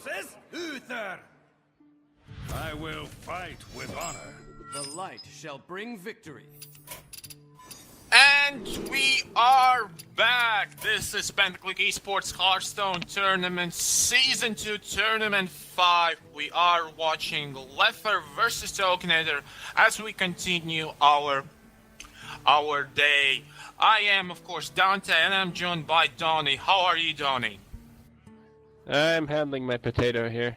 S2T5. I will fight with honor. The light shall bring victory. And we are back! This is Pentaclick eSports Hearthstone Tournament Season 2 Tournament 5. We are watching L4ffer versus tokenator as we continue our day. I am, of course, Dante, and I'm joined by Donnie. How are you, Donnie? I'm handling my potato here.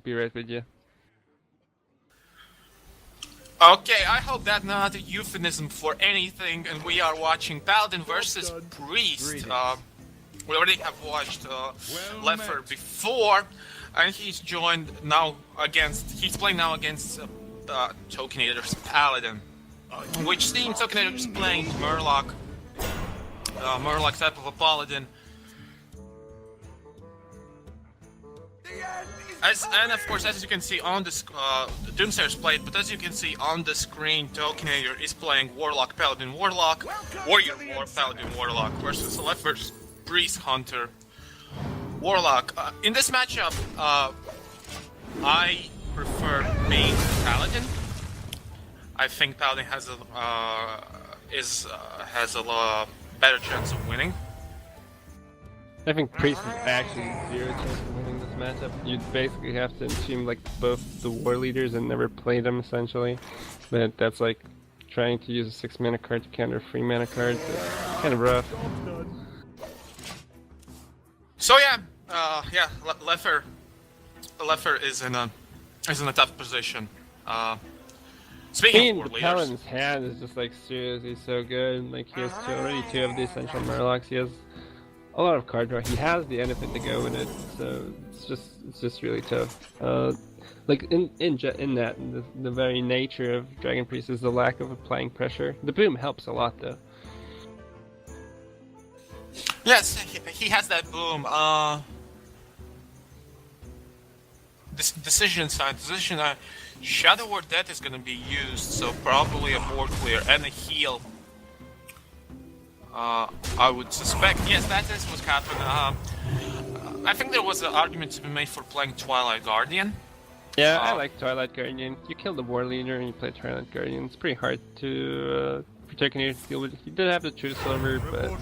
Be right with you. Okay, I hope that's not a euphemism for anything, and we are watching Paladin versus Priest. We already have watched L4ffer before, and he's joined now against. He's playing now against Tokenator's Paladin, which team Tokenator is playing Murloc. Murloc type of a Paladin. And of course, as you can see on the Doomsayer's played, but as you can see on the screen, Tokenator is playing Warlock, Paladin, Warlock, Warrior, War, Paladin, Warlock versus L4ffer's Priest, Hunter, Warlock. In this matchup, I prefer being Paladin. I think Paladin has a better chance of winning. I think Priest is actually zero chance of winning this matchup. You'd basically have to assume like both the war leaders and never play them essentially. But that's like trying to use a 6 mana card to counter a 3 mana card. So it's kind of rough. So yeah, L4ffer is in a tough position. Speaking of war leaders, Paladin's hand is just like seriously so good. Like he has already 2 of the essential Murlocs. He has a lot of card draw. He has the benefit to go with it, so it's just really tough. Like in the very nature of Dragon Priest is the lack of applying pressure. The boom helps a lot though. yes, he has that boom. This decision side, Shadow Ward Death is going to be used, so probably a board clear and a heal. I would suspect. Yes, that is what happened. I think there was an argument to be made for playing Twilight Guardian. Yeah, I like Twilight Guardian. You kill the war leader and you play Twilight Guardian. It's pretty hard to for Tokenator to deal with. He did have the True Silver, but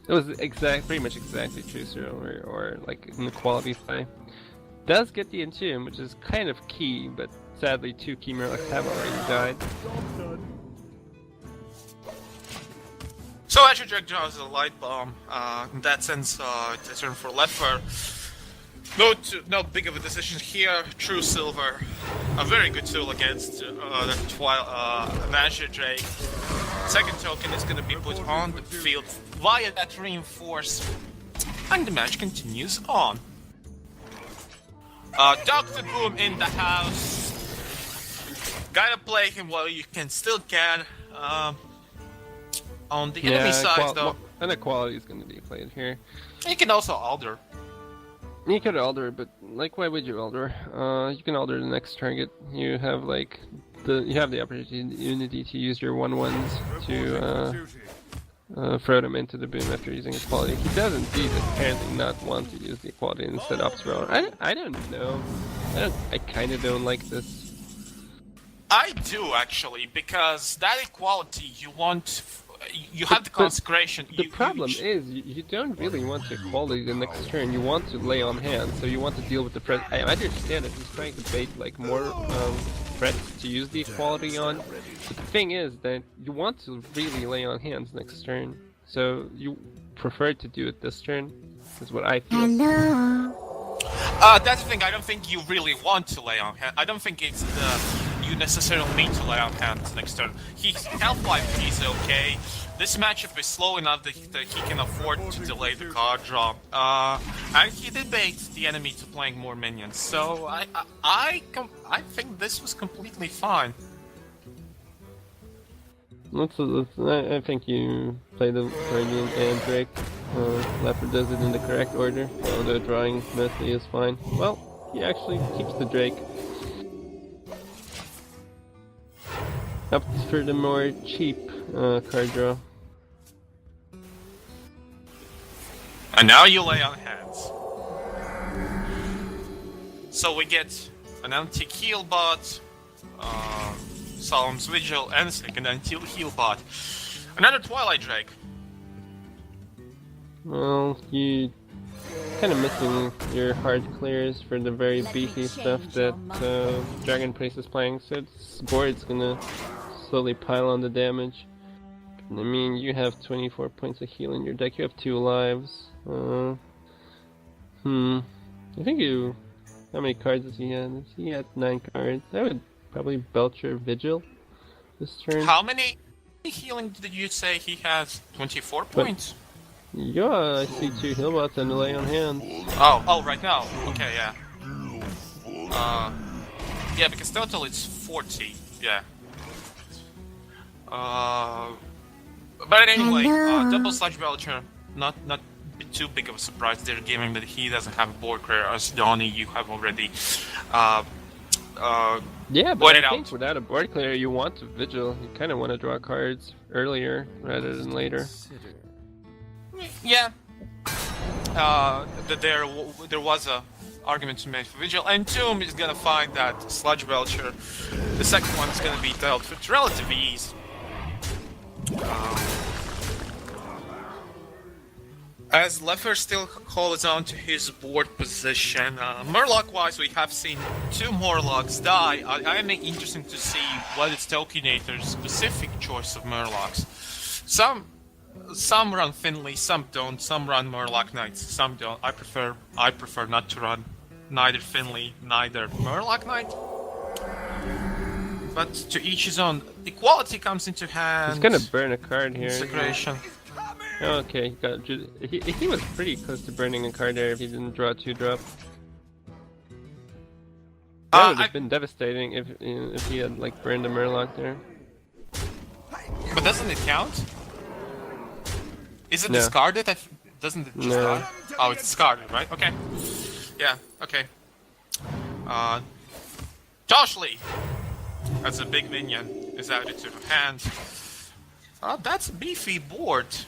it was pretty much exactly True Silver or like in the quality play. Does get the Entomb, which is kind of key, but sadly 2 key Murlocs have already died. So Azure Drake draws a light bomb. In that sense, it's a turn for L4ffer. No big of a decision here. True Silver, a very good tool against the Azure Drake. Second token is going to be put on the field via that reinforce, and the match continues on. Dr. Boom in the house. Gotta play him while you still can. On the enemy side, though, inequality is going to be played here. You can also Alder. You could Alder, but like, why would you Alder? You can Alder the next target. You have like you have the opportunity to use your 1/1s to throw them into the boom after using equality. He does indeed apparently not want to use the equality and instead opts for I don't know. I kind of don't like this. I do actually, because that equality you have the consecration. The problem is you don't really want to equality the next turn. You want to lay on hands, so you want to deal with the threat. I understand that he's trying to bait like more threats to use the equality on. But the thing is that you want to really lay on hands next turn, so you prefer to do it this turn. Is what I feel. Hello. That's the thing. I don't think you really want to lay on hands. I don't think it's you necessarily need to lay on hands next turn. Health life is okay. This matchup is slow enough that he can afford to delay the card draw. And he did bait the enemy to playing more minions. So I think this was completely fine. I think you play the Guardian and Drake. L4ffer does it in the correct order, although drawing mostly is fine. Well, he actually keeps the Drake. Opts for the more cheap card draw. And now you lay on hands. So we get an anti-heal bot, Solemn's Vigil, and a second anti-heal bot. Another Twilight Drake. Well, you kind of missing your hard clears for the very beefy stuff that Dragon Priest is playing, so this board's gonna slowly pile on the damage. I mean, you have 24 points of heal in your deck, you have 2 lives. I think you... How many cards does he have? He had 9 cards. I would probably Belcher Vigil this turn. How many healing did you say he has? 24 points? Yeah, I see 2 heal bots and a lay on hand. Oh, right now. Okay, yeah. Yeah, because total it's 40. Yeah. But anyway, double Sludge Belcher, not too big of a surprise there, given that he doesn't have a board clear. As Donnie, you have already yeah, but pointed I out. think without a board clear, you want to Vigil. You kind of want to draw cards earlier rather than later. Yeah. There was a argument to make for Vigil, and Tomb is gonna find that Sludge Belcher, the second one, is gonna be dealt with relative ease. As L4ffer still holds on to his board position, Murloc-wise, we have seen 2 Murlocs die. I am interested to see what is Tokenator's specific choice of Murlocs. Some run Finley, some don't. Some run Murloc Knights, some don't. I prefer not to run neither Finley, neither Murloc Knight. But to each his own. Equality comes into hand. He's gonna burn a card here. Consecration. Okay, he was pretty close to burning a card there if he didn't draw a 2-drop. That would have been devastating if he had like burned a Murloc there. But doesn't it count? Is it No. discarded? Doesn't it just No. die? Oh, it's discarded, right? Okay. Yeah, okay. Joshly! That's a big minion. Is added to the hand. That's a beefy board.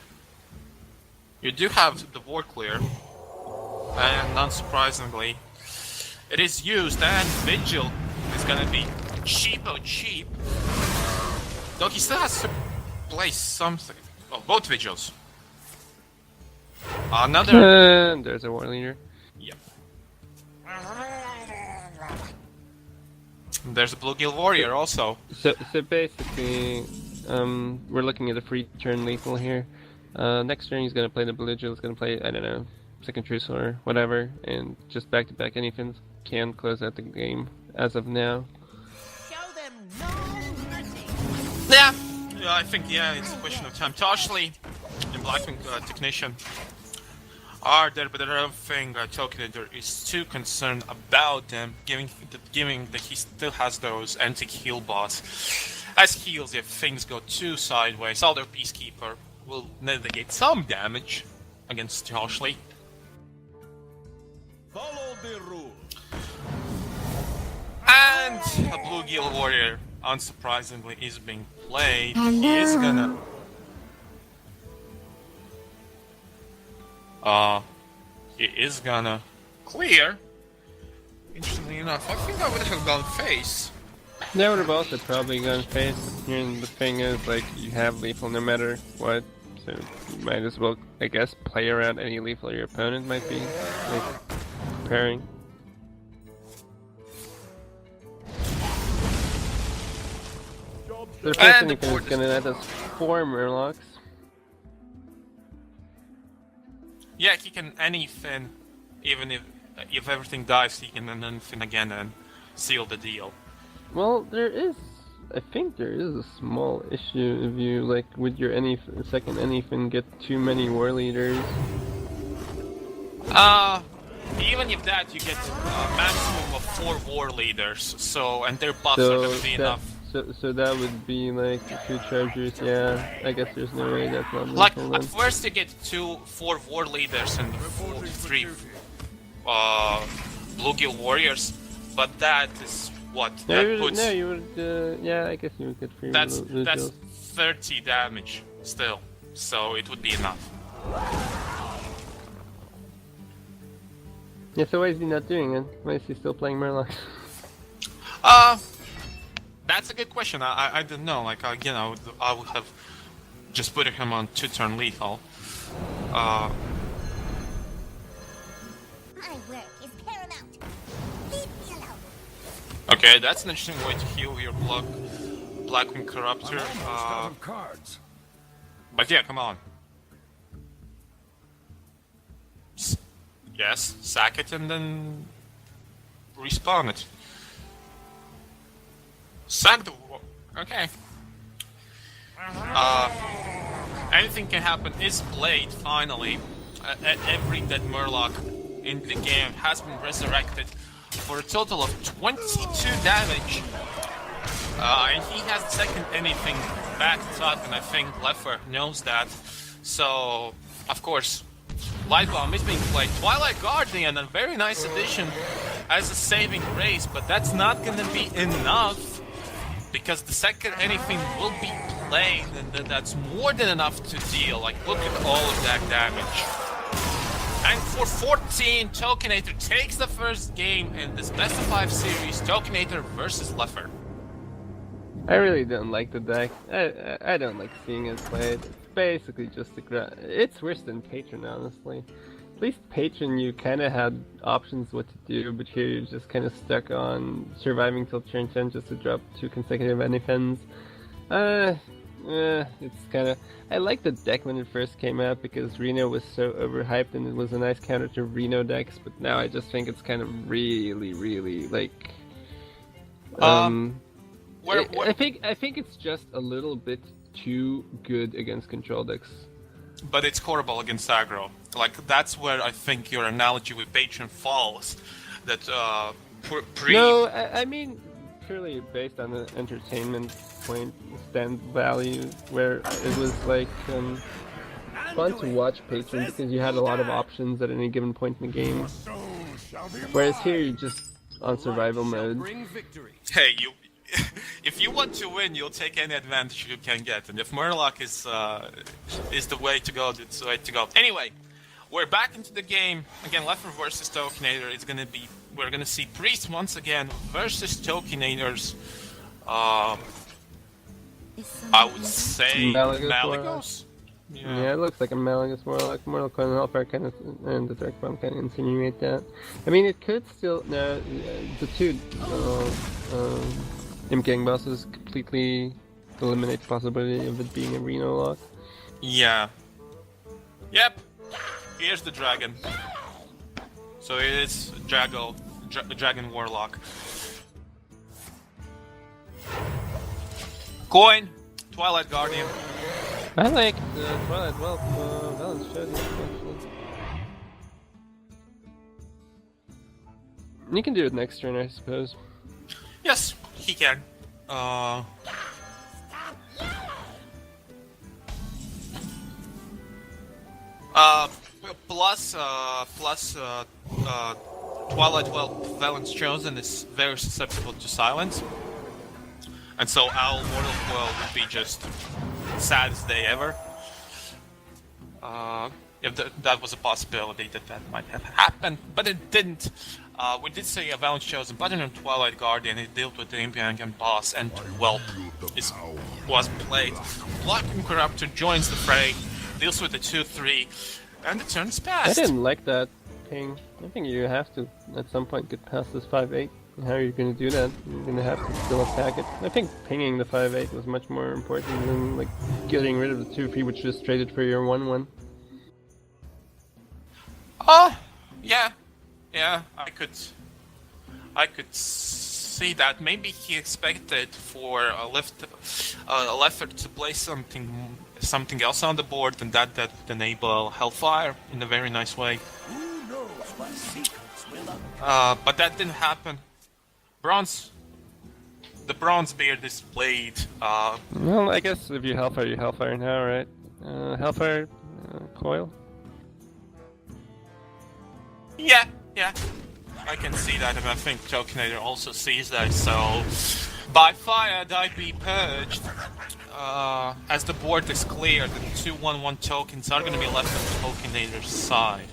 You do have the board clear. And unsurprisingly, it is used, and Vigil is gonna be cheapo cheap. Though he still has to play something. Oh, both Vigils. Another. And there's a War Leader. Yep. There's a Bluegill Warrior also. So basically, we're looking at a free turn lethal here. Next turn he's gonna play the Bluegill, he's gonna play, I don't know, second Truce or whatever, and just back-to-back anything can close out the game as of now. Show them no mercy. Yeah, I think it's a question of time. Toshly and Blackwing Technician are there, but I don't think Tokenator is too concerned about them, given that he still has those anti-heal bots. As heals, if things go too sideways, although Peacekeeper will negate some damage against Toshly. Follow the rule. And a Bluegill Warrior, unsurprisingly, is being played. He is gonna... He is gonna clear. Interestingly enough, I think I would have gone face. That would have also probably gone face. And the thing is, like, you have lethal no matter what, so you might as well, I guess, play around any lethal your opponent might be, like, preparing. The first And thing the you can board is gonna add us 4 Murlocs. Yeah, he can anything, even if everything dies, he can anything again and seal the deal. Well, I think there is a small issue if you, like, with your second anything get too many war leaders. Even if that, you get a maximum of 4 war leaders, so, and their buffs are gonna be enough. So that would be like 2 chargers, yeah. I guess there's no way that's not Like, lethal at then. first you get 4 war leaders and 3 Bluegill Warriors, but that is what? You would, yeah, I guess you would get 3 That's Vigils. 30 damage still, so it would be enough. Yeah, so why is he not doing it? Why is he still playing Murloc? That's a good question. I don't know. Like again, I would have just put him on 2-turn lethal. My work is paramount. Leave me alone. Okay, that's an interesting way to heal your Blackwing Corruptor. Almost out of cards. But yeah, come on. Yes, sack it and then respawn it. Sack the war. Okay. Anything can happen. Is Blade finally? Every dead Murloc in the game has been resurrected for a total of 22 damage. And he has the second anything backed up, and I think L4ffer knows that. So, of course, Light Bomb is being played. Twilight Guardian, a very nice addition as a saving grace, but that's not gonna be enough because the second anything will be played, and that's more than enough to deal. Like, look at all of that damage. And for 14, Tokenator takes the first game in this best of 5 series, Tokenator versus L4ffer. I really don't like the deck. I don't like seeing it played. It's basically just a it's worse than Patron, honestly. At least Patron, you kind of had options what to do, but here you're just kind of stuck on surviving till turn 10 just to drop 2 consecutive anythings. It's kind of... I liked the deck when it first came out because Reno was so overhyped and it was a nice counter to Reno decks, but now I just think it's kind of really, like... I think it's just a little bit too good against control decks. But it's horrible against aggro. Like, that's where I think your analogy with Patron falls. That, No, I mean, purely based on the entertainment point stand value, where it was like, fun to watch Patron because you had a lot of options at any given point in the game. Whereas here, you're just on survival mode. Bring victory. hey, if you want to win, you'll take any advantage you can get, and if Murloc is the way to go, it's the way to go. Anyway, we're back into the game again. L4ffer versus Tokenator. We're gonna see Priest once again versus Tokenators. I would say Malygos. Yeah, it looks like a Malygos Warlock. Mortal Coil and Hellfire kind of, and the Dark Bomb kind of insinuate that. I mean, it could still... No, the two Imp Gang bosses completely eliminate the possibility of it being a Reno lock. Yeah. Yep. Here's the dragon. So it is Dragon Warlock. Coin. Twilight Guardian. I like the Twilight Balance Chosen, actually. You can do it next turn, I suppose. Yes, he can. Plus, Twilight Valence Chosen is very susceptible to silence. And so our Mortal Coil would be just saddest day ever. If that was a possibility that might have happened, but it didn't. We did see a Valence Chosen button on Twilight Guardian. It dealt with the Impian boss, and well, was played. Blackwing Corruptor joins the fray, deals with the 2-3, and the turn's passed. I didn't like that ping. I think you have to at some point get past this 5-8. How are you going to do that? You're going to have to still attack it. I think pinging the 5-8 was much more important than like getting rid of the 2-3, which just traded for your 1-1. Yeah, I could see that. Maybe he expected for a L4ffer to play something else on the board, and that would enable Hellfire in a very nice way. Who knows what secrets will uncover? But that didn't happen. The Bronze Beard is played. Well, I guess if you Hellfire now, right? Hellfire, Coil? Yeah, I can see that, and I think Tokenator also sees that, so... By fire, die be purged. As the board is cleared, the 2/1/1 tokens are going to be left on Tokenator's side.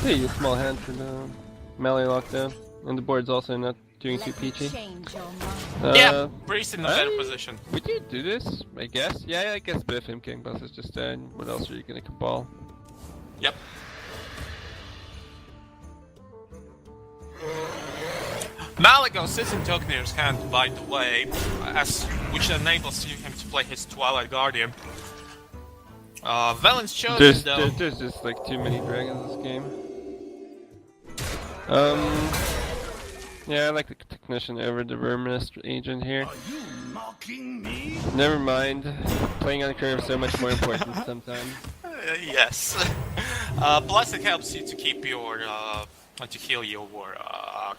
Hey, a small hand for the melee lockdown. And the board's also not doing too peachy. Change your mind. Yeah, Priest in a better position. Would you do this? I guess. Yeah, I guess Biff King Boss is just dead. What else are you gonna cabal? Yep. Malagos is in Tokenator's hand, by the way, which enables him to play his Twilight Guardian. Velen's chosen, though. There's just like too many dragons in this game. Yeah, I like the Technician over the Verminous Agent here. Are you mocking me? Never mind. Playing on curve is so much more important sometimes. Yes. Plus it helps you to keep your, to heal your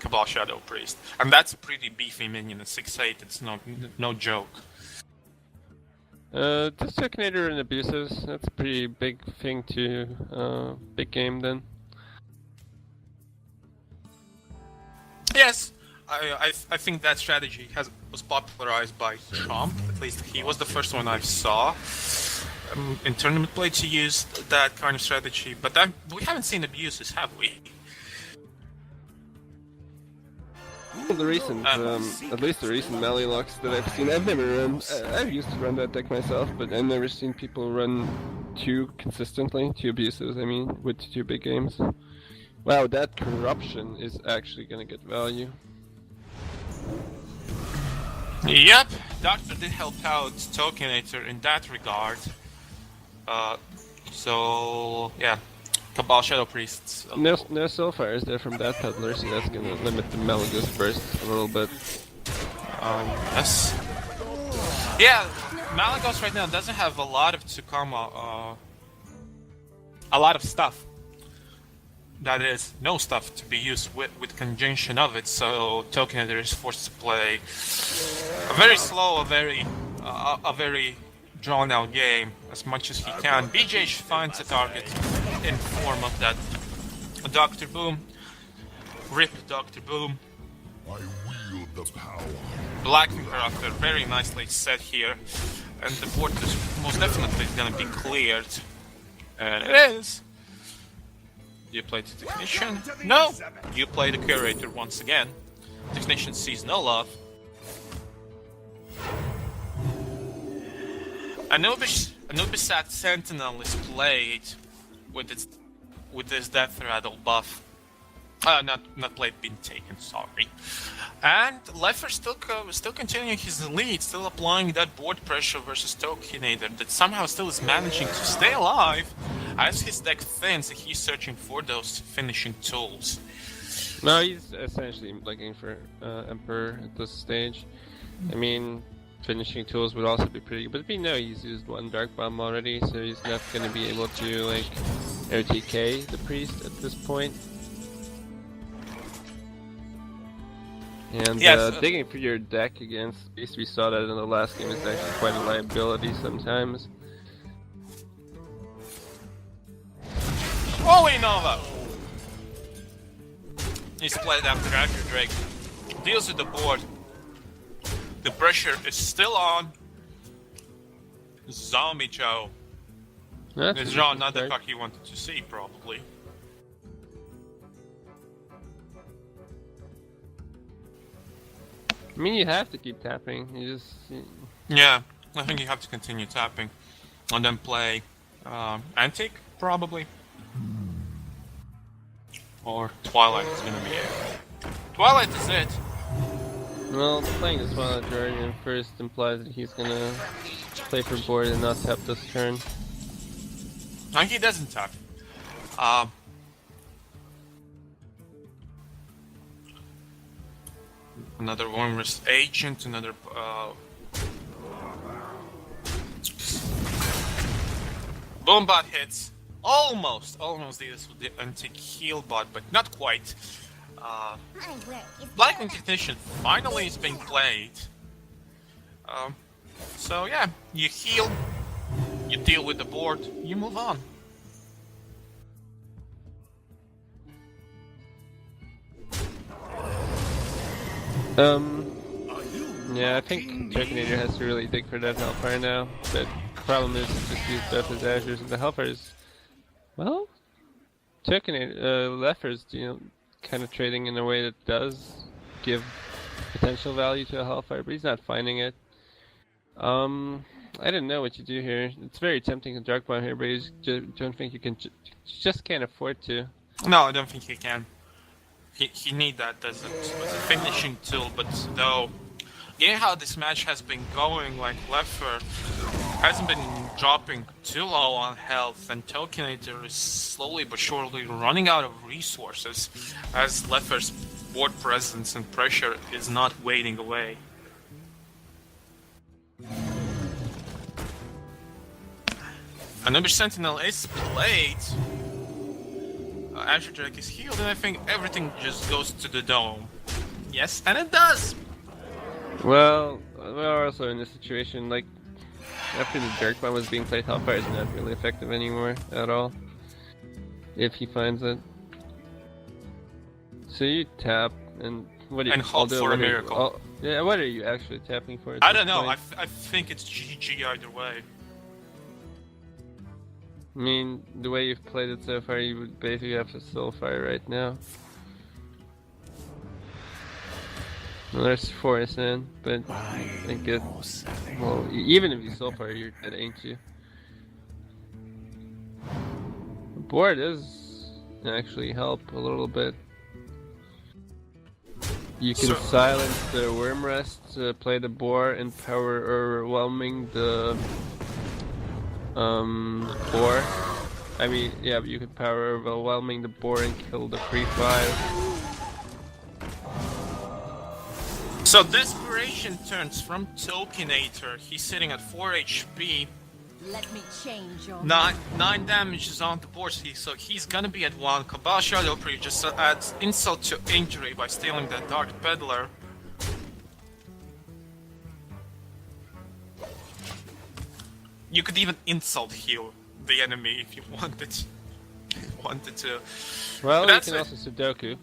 Cabal Shadow Priest. And that's a pretty beefy minion at 6/8, it's no joke. This Tokenator and Abuses, that's a pretty big thing to, big game then. Yes, I think that strategy was popularized by Trump. At least he was the first one I saw in tournament play to use that kind of strategy. But we haven't seen abuses, have we? The recent, at least the recent melee locks that I've seen, I've never run. I've used to run that deck myself, but I've never seen people run two consistently, two abuses. I mean, with two big games. Wow, that corruption is actually gonna get value. Yep, Doctor did help out Tokenator in that regard. So yeah, Cabal Shadow Priests. No Soulfires there from that peddler, so that's gonna limit the Malagos burst a little bit. Yes. Yeah, Malagos right now doesn't have a lot of Tsukama, a lot of stuff. That is, no stuff to be used with conjunction of it, so Tokenator is forced to play a very slow, a very drawn-out game as much as he can. BJ finds a target in form of that Dr. Boom. Rip Dr. Boom. I wield the power. Black Character, very nicely set here, and the board is most definitely gonna be cleared. And it is! You play the Technician? No! You play the Curator once again. Technician sees no love. Anubisat Sentinel is played with this Death Rattle buff. Not played, been taken, sorry. And L4ffer still continuing his lead, still applying that board pressure versus Tokenator that somehow still is managing to stay alive. As his deck thins, he's searching for those finishing tools. No, he's essentially looking for Emperor at this stage. I mean, finishing tools would also be pretty good, but we know he's used one Dark Bomb already, so he's not going to be able to, like, OTK the Priest at this point. And yes, digging for your deck against Beast, we saw that in the last game, is actually quite a liability sometimes. Holy Nova! He's played after Archer Drake. Deals with the board. The pressure is still on. Zombie Joe. It's not the card he wanted to see, probably. I mean, you have to keep tapping. You just... Yeah, I think you have to continue tapping. And then play Antique, probably. Or Twilight is gonna be it. Twilight is it! Well, playing the Twilight Guardian first implies that he's gonna play for board and not tap this turn. And he doesn't tap. Another Wormrest Agent, another Boombot hits. Almost this with the antique heal bot, but not quite. Blackwing Technician finally is being played. So yeah, you heal, you deal with the board, you move on. Yeah, I think Tokenator has to really dig for that Hellfire now. But the problem is just use both his Azures, and the Hellfire is, well, Leffer's, kind of trading in a way that does give potential value to a Hellfire, but he's not finding it. I didn't know what you do here. It's very tempting to Dark Bomb here, but you don't think you can. Just can't afford to. No, I don't think he can. He need that as a finishing tool, but though, given how this match has been going, like Leffer hasn't been dropping too low on health, and Tokenator is slowly but surely running out of resources, as Leffer's board presence and pressure is not waiting away. Another Sentinel is played. Azure Drake is healed, and I think everything just goes to the dome. Yes, and it does! Well, we're also in this situation, like, after the Dark Bomb was being played, Hellfire is not really effective anymore at all. If he finds it. So you tap, and what do you... And hope for a miracle. Yeah, what are you actually tapping for? I don't know, I think it's GG either way. I mean, the way you've played it so far, you would basically have to Soulfire right now. Well, there's Forest in, but I think it... Well, even if you Soulfire, you're dead, ain't you? The board does actually help a little bit. You can silence the Worm Rest, play the boar, and power overwhelming the... boar. I mean, yeah, but you could power overwhelming the boar and kill the free 5. So Desperation turns from Tokenator. He's sitting at 4 HP. Let me change your 9 damage is on the board, so he's gonna be at 1. Cabal Shadow Priest just adds insult to injury by stealing that Dark Peddler. You could even insult heal the enemy if you wanted to. Well, but you can also Sudoku.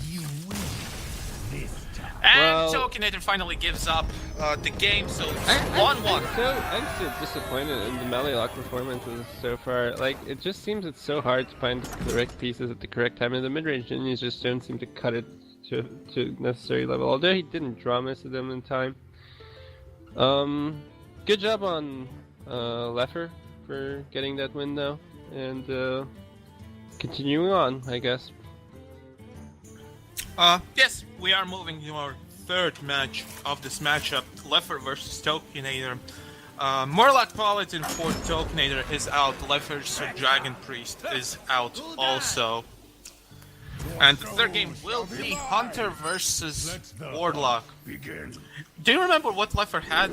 You win this time. And Well- Tokenator finally gives up the game, so it's I'm 1-1. so disappointed in the melee lock performances so far. Like, it just seems it's so hard to find the correct pieces at the correct time, and the mid-range Genies just don't seem to cut it to necessary level. Although he didn't draw most of them in time. Good job on Leffer for getting that win though, and continuing on, I guess. Yes, we are moving to our third match of this matchup, Leffer versus Tokenator. Murloc Paladin for Tokenator is out, Leffer's Dragon Priest is out also. And the third game will be Hunter versus Warlock. Begin. Do you remember what Leffer had?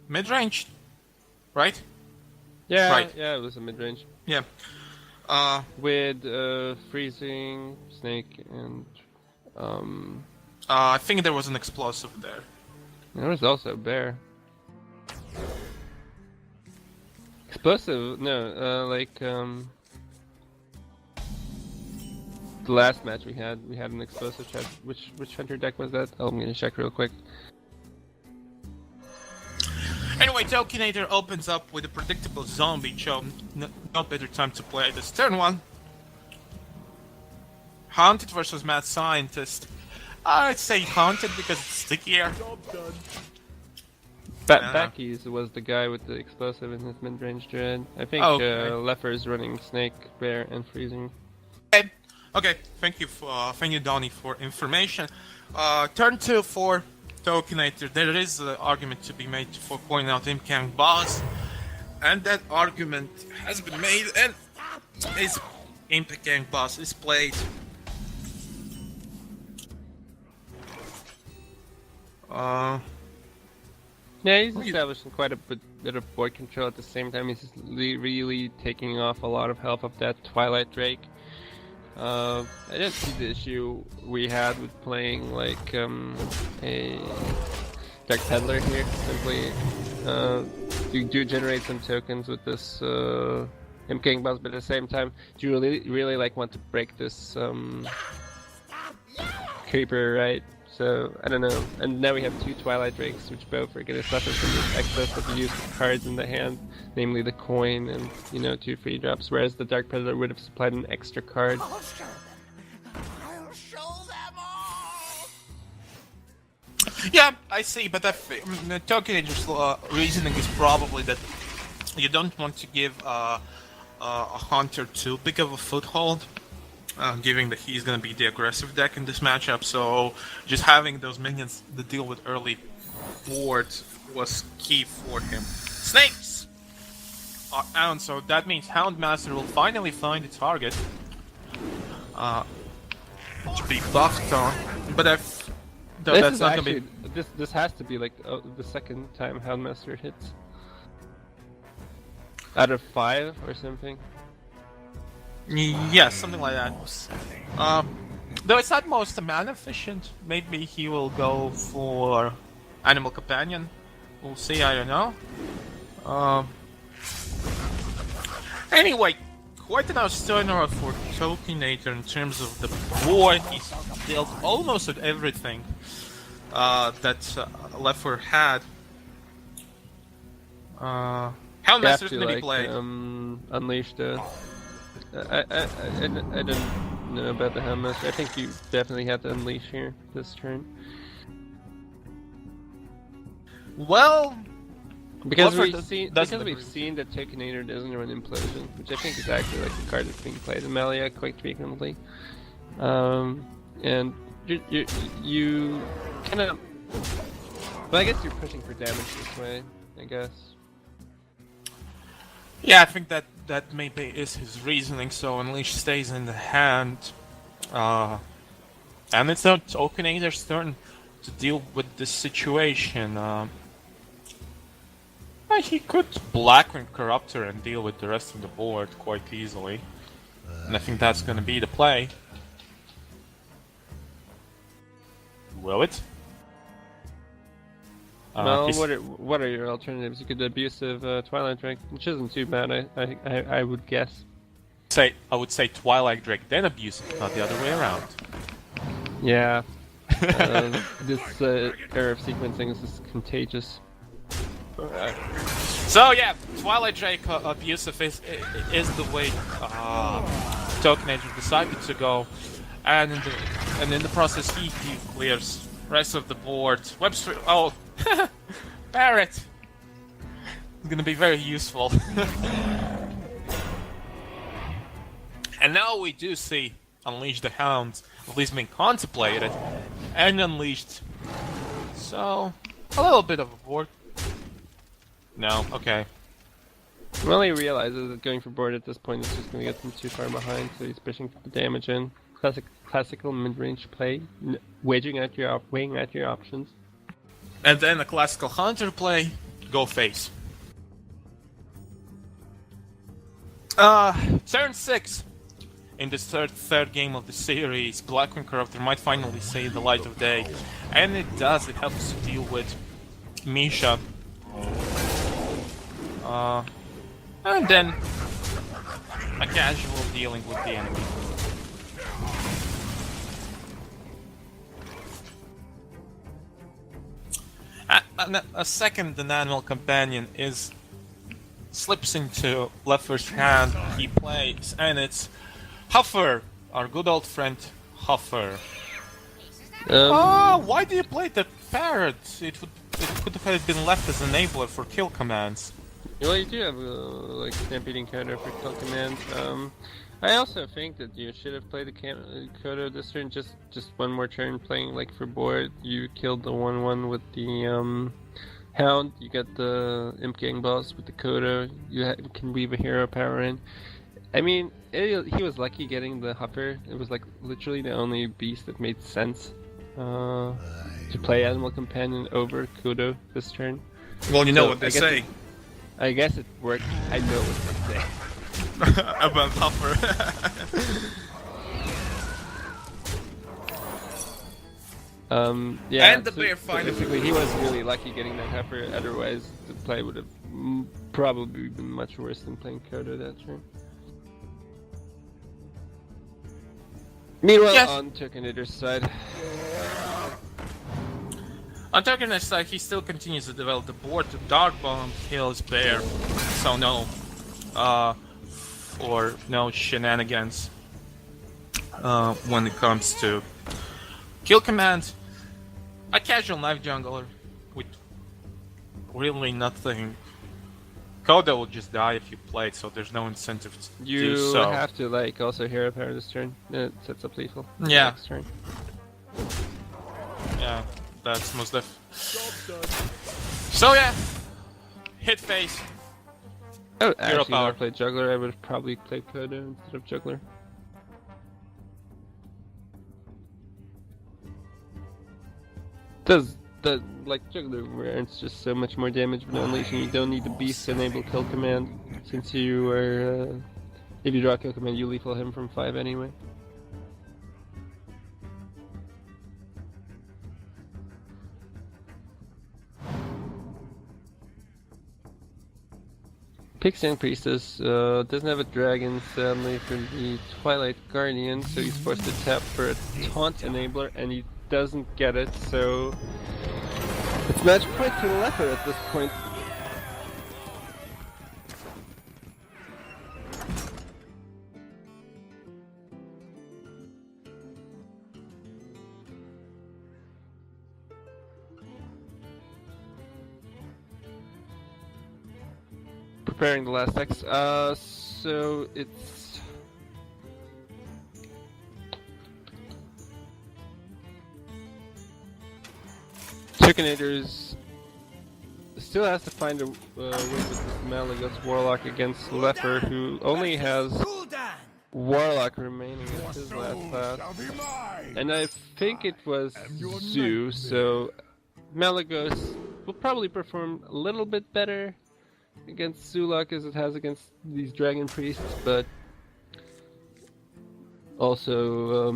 Mid-range? Right? Yeah, Right. yeah, it was a mid-range. Yeah. With freezing, snake, and I think there was an explosive there. there was also a bear. Explosive? No, the last match we had an explosive chest. Which hunter deck was that? Oh, I'm gonna check real quick. Anyway, Tokenator opens up with a predictable zombie, so no better time to play this turn 1. Haunted versus Mad Scientist. I'd say Haunted because it's stickier. Backy's was the guy with the explosive in his mid-range dread. I think Okay. Leffer is running snake, bear, and freezing. Okay, thank you, Donnie, for information. Turn 2 for Tokenator. There is an argument to be made for pointing out Imkang boss, and that argument has been made, and is Imkang boss is played. Yeah, he's establishing quite a bit of board control at the same time. He's really taking off a lot of health of that Twilight Drake. I didn't see the issue we had with playing like a Dark Peddler here. Simply, you do generate some tokens with this Imking boss, but at the same time, do you really like want to break this Creeper, right? So, I don't know. And now we have 2 Twilight Drakes, which both are going to suffer from this excess of use of cards in the hand, namely the coin and, 2 free drops, whereas the Dark Predator would have supplied an extra card. I'll show them. I'll show them all. Yeah, I see, but the tokenator's reasoning is probably that you don't want to give a hunter too big of a foothold, given that he's going to be the aggressive deck in this matchup. So just having those minions to deal with early boards was key for him. Snakes are out, so that means Houndmaster will finally find a target to be buffed on. But if that's not going to be. This has to be like the second time Houndmaster hits. Out of 5 or something? Yes, something like that. Though it's not most mana efficient, maybe he will go for Animal Companion. We'll see, I don't know. Anyway, quite an outstanding for Tokenator in terms of the board. He's dealt almost with everything that L4ffer had. Houndmaster's gonna be played. Unleashed. I don't know about the Houndmaster. I think you definitely have to unleash here this turn. Well, because we've seen that Tokenator doesn't run Implosion, which I think is actually like the card that's being played in Malia quite frequently. And you kind of, but I guess you're pushing for damage this way, I guess. Yeah, I think that maybe is his reasoning. So Unleash stays in the hand, and it's now Tokenator's turn to deal with this situation. He could Blackwing Corruptor and deal with the rest of the board quite easily, and I think that's going to be the play. Will it? Well, what are your alternatives? You could abusive Twilight Drake, which isn't too bad, I would guess. I would say Twilight Drake, then abusive, not the other way around. Yeah. This error of sequencing is just contagious. So yeah, Twilight Drake abusive is the way Tokenator decided to go, and in the process he clears rest of the board. Webster, Barret! It's gonna be very useful. And now we do see Unleash the Hounds, at least being contemplated, and Unleashed. So, a little bit of a board. No, okay. Well, he realizes that going for board at this point is just gonna get him too far behind, so he's pushing for the damage in. Classical mid-range play, weighing out your options. And then a classical hunter play, go face. Turn 6. In this third game of the series, Blackwing Corruptor might finally see the light of day. And it does, it helps to deal with Misha. And then a casual dealing with the enemy. A second Animal Companion slips into L4ffer's hand, he plays, and it's Huffer, our good old friend Huffer. Why do you play the parrot? It could have been left as enabler for kill commands. Well, you do have like stampeding counter for kill commands. I also think that you should have played the Kodo this turn, just one more turn playing like for board. You killed the 1/1 with the Hound, you got the Imp Gang boss with the Kodo, you can weave a hero power in. I mean, he was lucky getting the Huffer. It was like literally the only beast that made sense to play Animal Companion over Kodo this turn. Well, you know what they say. I guess it worked. I know what they say. About Huffer. Yeah, and the bear finally. Basically, he was really lucky getting that Huffer. Otherwise, the play would have probably been much worse than playing Kodo that turn. Meanwhile, yes. on Tokenator's side, On Tokenist side, he still continues to develop the board to Dark Bomb, kills Bear, so no, or no shenanigans when it comes to kill commands. A casual knife jungler with really nothing. Koda will just die if you play it, so there's no incentive to do so. You have to like also hero power this turn. It sets up lethal. Yeah. Next turn. Yeah, that's most def. So yeah, hit face. I would Hero actually power. not play juggler. I would probably play Koda instead of juggler. Does the like juggler warrants just so much more damage with unleashing? You don't need the beast to enable kill command since you are if you draw kill command you lethal him from 5 anyway. Pixie Priestess doesn't have a dragon sadly for the Twilight Guardian, so he's forced to tap for a taunt enabler and he doesn't get it, so it's match point for the L4ffer at this point. Preparing the last X, so it's Tokenator's still has to find a win with this Malagos Warlock against L4ffer, who only has Warlock remaining as his last class. And I think it was Zoo, so Malagos will probably perform a little bit better against Zulak as it has against these Dragon Priests, but also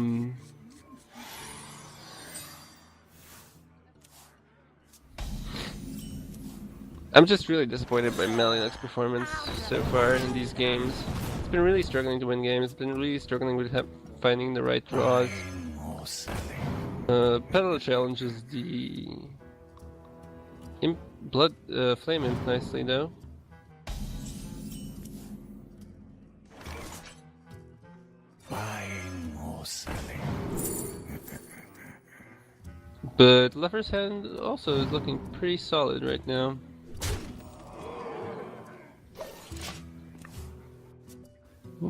I'm just really disappointed by Malinox's performance so far in these games. It's been really struggling to win games, it's been really struggling with finding the right draws. Peddler challenges the Flame Imp nicely though. Buying or selling. But L4ffer's hand also is looking pretty solid right now.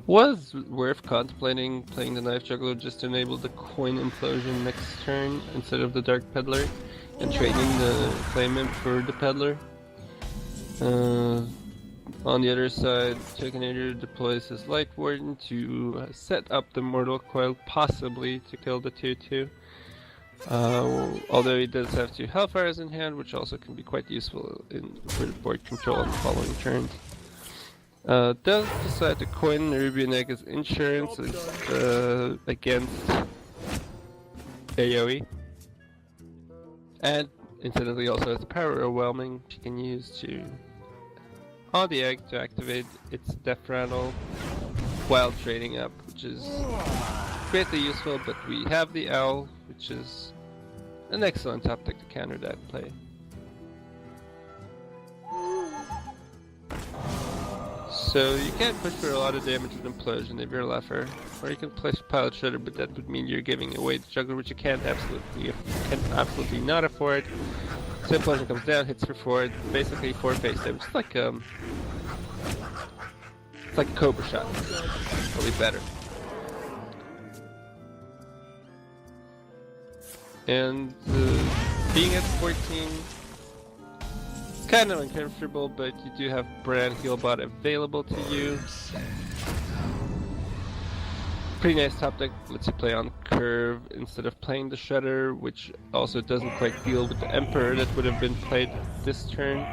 Was worth contemplating playing the Knife Juggler just to enable the Coin Implosion next turn instead of the Dark Peddler, and trading the Flame Imp for the Peddler. On the other side, Tokenator deploys his Light Warden to set up the Mortal Coil, possibly to kill the 2-2. Although he does have 2 Hellfires in hand, which also can be quite useful for board control on the following turns. Does decide to coin Ruby Egg as insurance against AoE. And incidentally also has the Power Overwhelming she can use to on the egg to activate its Death Rattle while trading up, which is greatly useful, but we have the Owl, which is an excellent top deck to counter that play. So you can't push for a lot of damage with Implosion if you're a L4ffer, or you can push Pilot Shredder, but that would mean you're giving away the Juggler, which you can absolutely not afford. So Implosion comes down, hits for 4, basically 4 face damage. It's like a Cobra Shot, only better. And being at 14, it's kind of uncomfortable, but you do have Brand Healbot available to you. Pretty nice top deck, lets you play on curve instead of playing the Shredder, which also doesn't quite deal with the Emperor that would have been played this turn.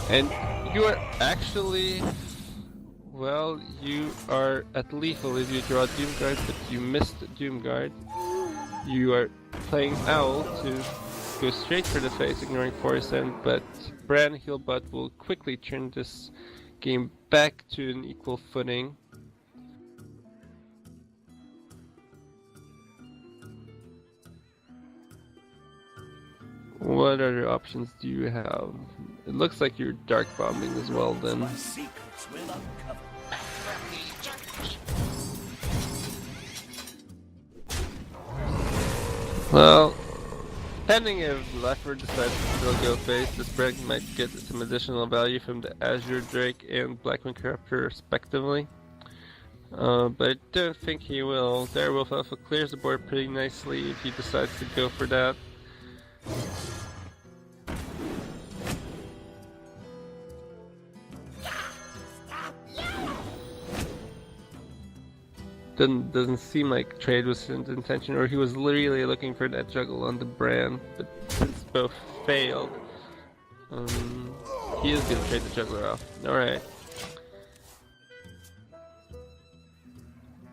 And you are actually, well, you are at lethal if you draw Doomguard, but you missed Doomguard. You are playing Owl to go straight for the face, ignoring Force End, but Bran Healbot will quickly turn this game back to an equal footing. What other options do you have? It looks like you're dark bombing as well then. My secrets will uncover. Well, depending if L4ffer decides to still go face, this break might get some additional value from the Azure Drake and Blackman Corruptor respectively. But I don't think he will. Direwolf Alpha clears the board pretty nicely if he decides to go for that. Doesn't seem like trade was his intention, or he was literally looking for that juggle on the brand, but since both failed, he is gonna trade the juggler off. Alright.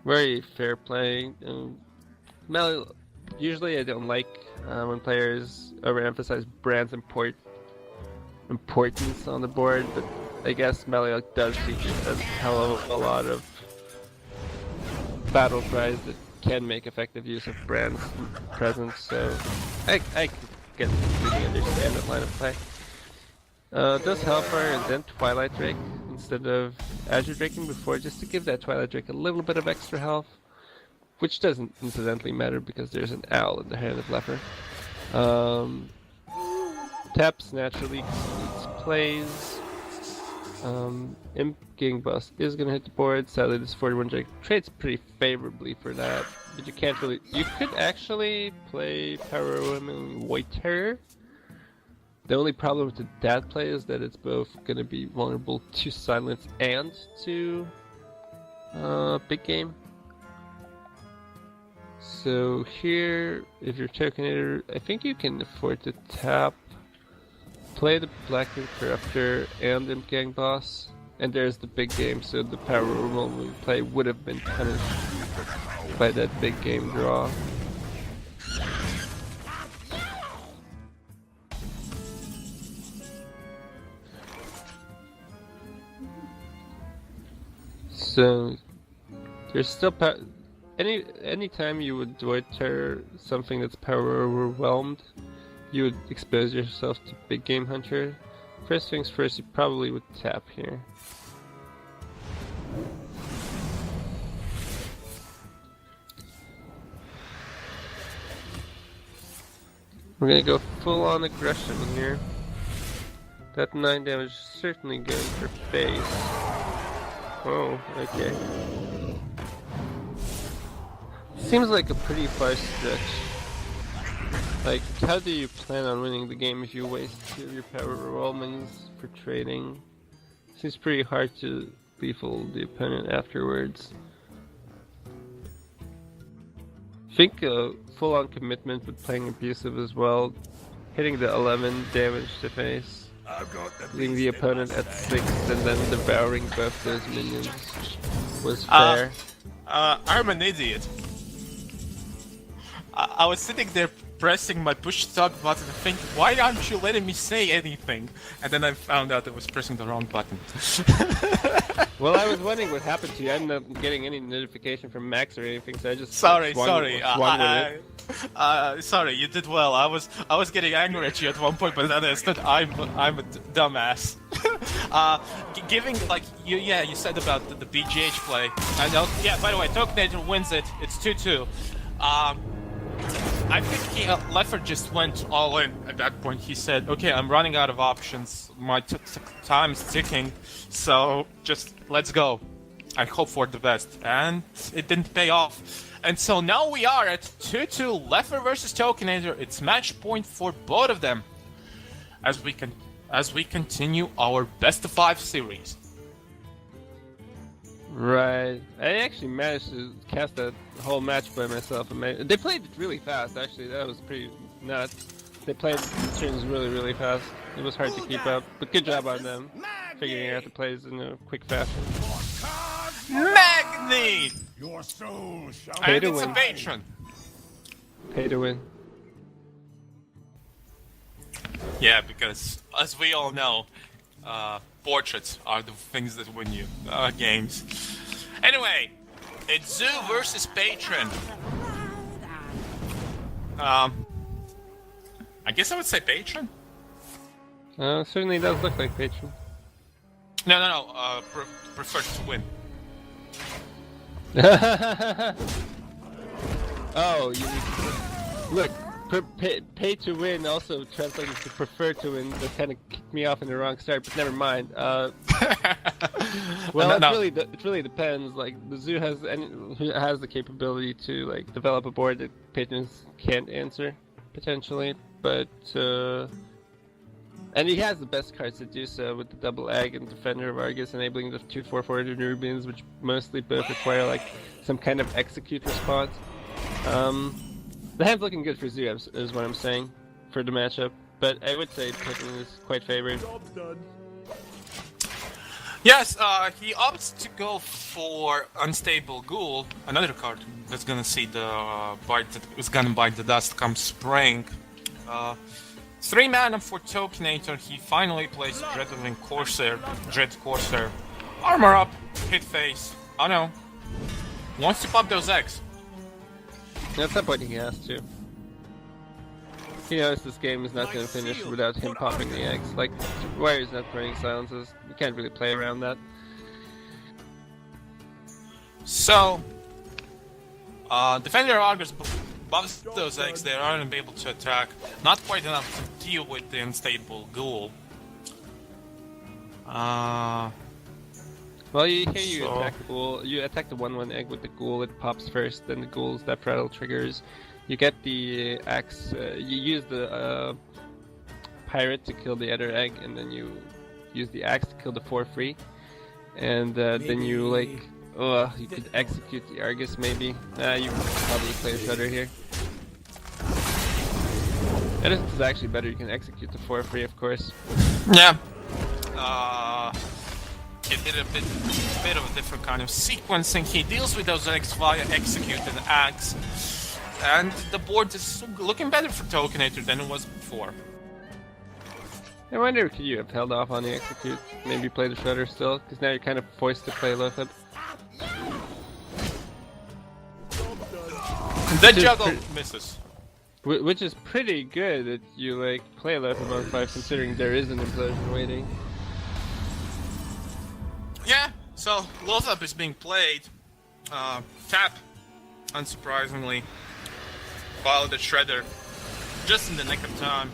Very fair play. Usually I don't like when players overemphasize brand's importance on the board, but I guess Meliok does feature a hell of a lot of battle cries that can make effective use of brand's presence, so I can completely understand that line of play. Does Hellfire and then Twilight Drake instead of Azure Draking before, just to give that Twilight Drake a little bit of extra health, which doesn't incidentally matter because there's an owl in the hand of L4ffer. Taps naturally completes plays. Imp Gang Boss is gonna hit the board. Sadly, this 41 Drake trades pretty favorably for that, but you can't really. You could actually play Power Woman White Terror. The only problem with that play is that it's both gonna be vulnerable to silence and to big game. So here, if you're tokenator, I think you can afford to tap, play the Blackman Corruptor and Imp Gang Boss, and there's the big game, so the Power Woman play would have been punished by that big game draw. So there's still any time you would Void Terror something that's power overwhelmed, you would expose yourself to big game hunter. First things first, you probably would tap here. We're gonna go full on aggression here. That 9 damage is certainly going for face. Oh, okay. Seems like a pretty far stretch. Like, how do you plan on winning the game if you waste 2 of your power revolvings for trading? Seems pretty hard to lethal the opponent afterwards. I think a full-on commitment with playing abusive as well, hitting the 11 damage to face, leaving the opponent at 6 and then devouring both those minions was fair. I'm an idiot. I was sitting there pressing my push start button and thinking, why aren't you letting me say anything? And then I found out I was pressing the wrong button. Well, I was wondering what happened to you. I ended up getting any notification from Max or anything, so I just Sorry, swung with it. sorry, you did well. I was getting angry at you at one point, but then I understood I'm a dumbass. Giving like you said about the BGH play. I know. Yeah, by the way, tokenator wins it. It's 2-2. I think L4ffer just went all in at that point. He said, okay, I'm running out of options. My time's ticking, so just let's go. I hope for the best. And it didn't pay off. And so now we are at 2-2, L4ffer versus tokenator. It's match point for both of them as we continue our best of 5 series. Right. I actually managed to cast that whole match by myself. They played it really fast, actually. That was pretty nuts. They played turns really, really fast. It was hard to keep up, but good job on them figuring out the plays in a quick fashion. Magni! Your soul shall Pay And to it's win. a patron. Pay to win. Yeah, because as we all know, portraits are the things that win you games. Anyway, it's Zoo versus Patron. I guess I would say patron. Certainly does look like patron. No. Prefer to win. Oh, look. Pay to win also translated to prefer to win. That kind of kicked me off in the wrong start, but never mind. Well, No. it really depends. Like the zoo has the capability to like develop a board that patrons can't answer potentially, but and he has the best cards to do so with the double egg and Defender of Argus, enabling the 2/4 Rubians, which mostly both require like some kind of execute response. The hand's looking good for Zoo, is what I'm saying, for the matchup. But I would say Patron is quite favored. Yes, he opts to go for Unstable Ghoul, another card that's gonna see the bite that is gonna bite the dust come spring. 3 mana for Tokenator. He finally plays Dread Corsair. Armor up, hit face. Oh no. Wants to pop those eggs. At some point he has to. He knows this game is not going to finish without him popping the eggs. Like, Wire's not throwing silences. You can't really play around that. So, Defender Argus buffs those eggs. They aren't able to attack. Not quite enough to deal with the Unstable Ghoul. Well, you attack the ghoul. You attack the 1/1 egg with the ghoul. It pops first, then the ghoul's death rattle triggers. You get the axe. You use the pirate to kill the other egg, and then you use the axe to kill the 4 free. And then you like, you could execute the Argus maybe. You could probably play a Shredder here. That is actually better. You can execute the 4 free, of course. Yeah. He did a bit of a different kind of sequencing. He deals with those eggs via execute and axe, and the board is looking better for Tokenator than it was before. I wonder if you have held off on the execute, maybe play the Shredder still, because now you're kind of forced to play L4ffer. The juggle misses. Which is pretty good that you like play L4ffer on 5, considering there is an implosion waiting. Yeah, so L4ffer is being played. Tap, unsurprisingly. Follow the Shredder, just in the nick of time.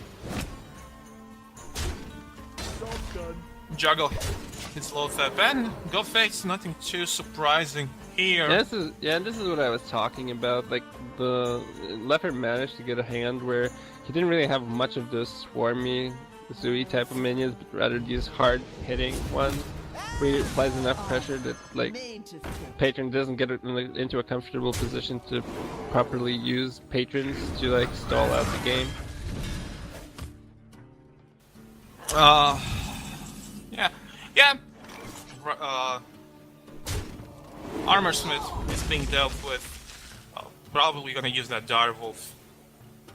Juggle hits L4ffer, and go face, nothing too surprising here. This is what I was talking about. Like the L4ffer managed to get a hand where he didn't really have much of those swarmy, Zooey type of minions, but rather these hard hitting ones. Where he applies enough pressure that like Patron doesn't get into a comfortable position to properly use patrons to like stall out the game. Yeah. Armor Smith is being dealt with. Probably gonna use that Direwolf.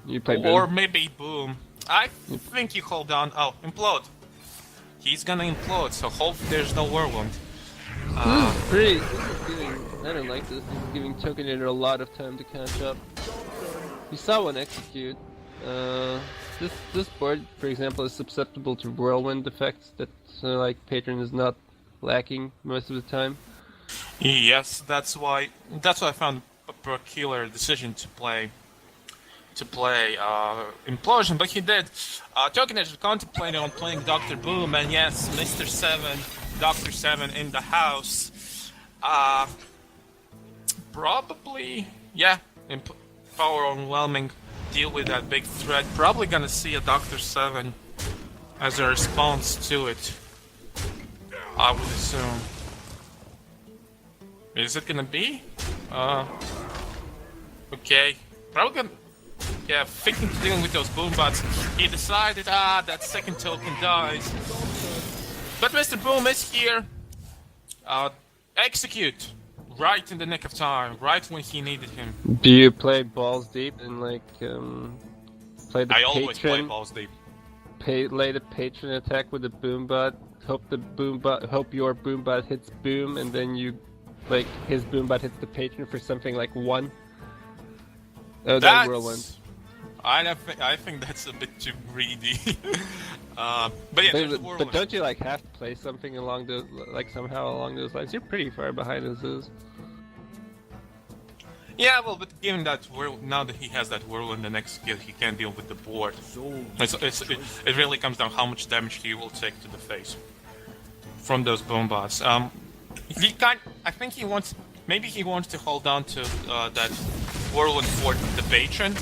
You play Or Boom. maybe Boom. I think you hold on. Oh, Implode. He's gonna implode, so hope there's no Whirlwind. Pretty. I don't like this. This is giving Tokenator a lot of time to catch up. You saw one execute. This board, for example, is susceptible to Whirlwind effects that like Patron is not lacking most of the time. Yes, that's why I found a peculiar decision to play Implosion, but he did. Tokenator contemplating on playing Dr. Boom, and yes, Mr. 7, Dr. 7 in the house. Probably, yeah, power overwhelming, deal with that big threat. Probably gonna see a Dr. 7 as a response to it, I would assume. Is it gonna be? Okay, probably gonna... Yeah, thinking to dealing with those boom bots, he decided, that second token dies. But Mr. Boom is here. Execute. Right in the nick of time, right when he needed him. Do you play balls deep and like play the I patron? always play balls deep. Lay the patron attack with the boom bot. Hope your boom bot hits boom, and then you like his boom bot hits the patron for something like 1. Oh, that Whirlwind. I think that's a bit too greedy. But yeah, there's the But Whirlwind. don't you like have to play something along those, like somehow along those lines? You're pretty far behind as is. Yeah, well, but given that now that he has that Whirlwind, the next skill, he can deal with the board. It really comes down how much damage he will take to the face from those bombas. I think he wants. Maybe he wants to hold on to that Whirlwind for the patron.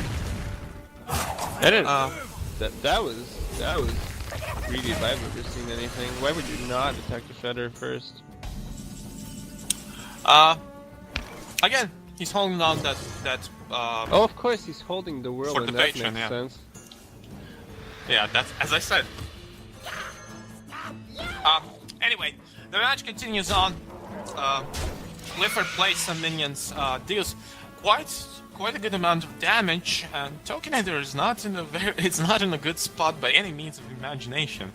That was greedy if I've ever seen anything. Why would you not attack the Shredder first? Again, he's holding on that. Oh, of course he's holding the Whirlwind. the That patron, makes yeah. sense. Yeah, that's as I said. Anyway, the match continues on. L4ffer plays some minions, deals quite a good amount of damage, and tokenator is not in a good spot by any means of imagination.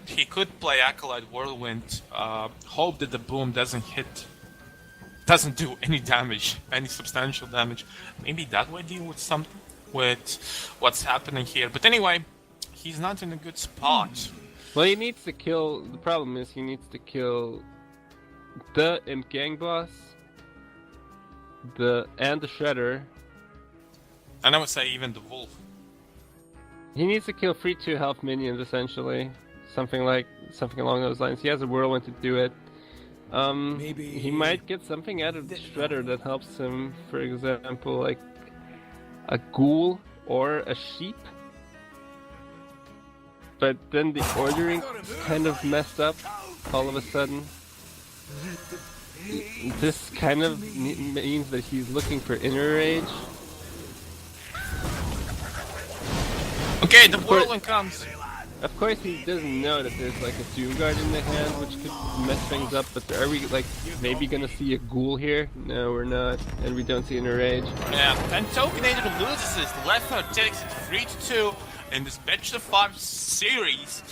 He could play Acolyte Whirlwind, hope that the boom doesn't do any damage, any substantial damage. Maybe that way deal with what's happening here. But anyway, he's not in a good spot. Well, he needs to kill. The problem is he needs to kill the Imp Gang boss, and the Shredder. And I would say even the wolf. He needs to kill 3 2 health minions essentially, something along those lines. He has a Whirlwind to do it. Maybe he might get something out of the Shredder that helps him. For example, like a ghoul or a sheep. But then the ordering kind of messed up all of a sudden. This kind of means that he's looking for Inner Rage. Okay, the Whirlwind comes. Of course he doesn't know that there's like a Doomguard in the hand which could mess things up, but are we like maybe gonna see a ghoul here? No, we're not, and we don't see Inner Rage. Yeah, and tokenator loses his. L4ffer takes it 3-2 in this best of 5 series.